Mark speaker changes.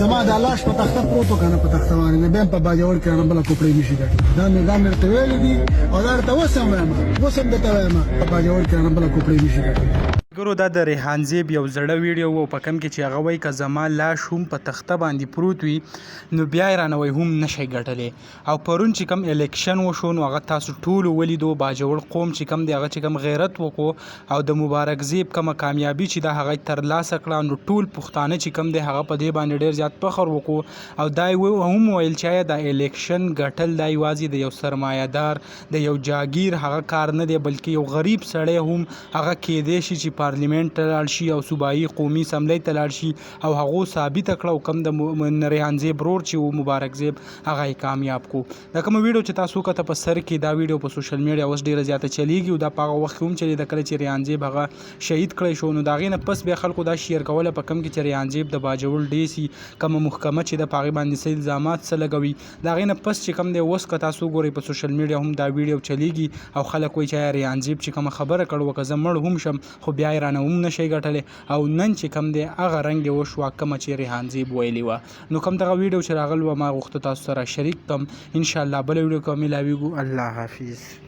Speaker 1: زما د لاش په تخته پروت و کنه په تخته باندې بیا په باجوړ کې نه بل کوپړې نشي ګټي دا مې ته ویل دي او دا ته وسم درته وایم په باجوړ کې نه بل کوپړې نشي ګټي.
Speaker 2: ګورو دا د ریحان زیب یو زړه ویډیو و په کم کې چې هغه وایي که زما لاش هم په تخته باندې پروت وي نو بیا یې رانه وایي هم نشئ ګټلی او پرون چې کوم الیکشن وشو نو هغه تاسو ټولو ولیدو باجوړ قوم چې کوم دی هغه چې کوم غیرت وکړو او د مبارک زیب کومه کامیابي چې دا هغه ترلاسه کړه نو ټول پښتانه چې کوم دی هغه په دې باندې ډېر زیات فخر وکړو او دا یې هم ویل چې دا الیکشن ګټل دا یوازې د یو سرمایه‌دار د یو جاګیر هغه کار نه دی بلکې یو غریب سړی هم هغه کېدی شي چې پارلیمنت ته لاړ شي او صوبایي قومي اسمبلۍ ته لاړ شي او هغو ثابته کړه او کوم د ریحان زیب ورور چې و مبارک زیب هغه یې کامیاب کو. دا کومه ویډیو چې تاسو کته په سر کې دا ویډیو په سوشل میډیا اوس ډېره زیاته چلیږي او دا په هغه وخت کې هم چلیده کله چې ریحان زیب هغه شهید کړی شو نو د هغې نه پس بیا خلکو دا شیر کوله په کم کې چې ریحان زیب د باجوړ ډیسي کومه محکمه چې د په هغې باندې څه الزامات څه لګوي د هغې نه پس چې کوم دی اوس که تاسو ګورئ په سوشل میډیا هم دا ویډیو چلیږي او خلک وایي چې ریحان زیب چې کومه خبره کړې وه که زه مړ هم شم خو بیا یې رانه هم نشئ ګټلی او نن چې کوم دی هغه رنګ یې وشوه کومه چې ریحان زیب ویلې وه. نو کوم دغه ویډیو چې راغلی وه ما غوښته تاسو سره شریک کړم. انشاءالله بله ویډیو کې به ملاویږو. الله حافظ.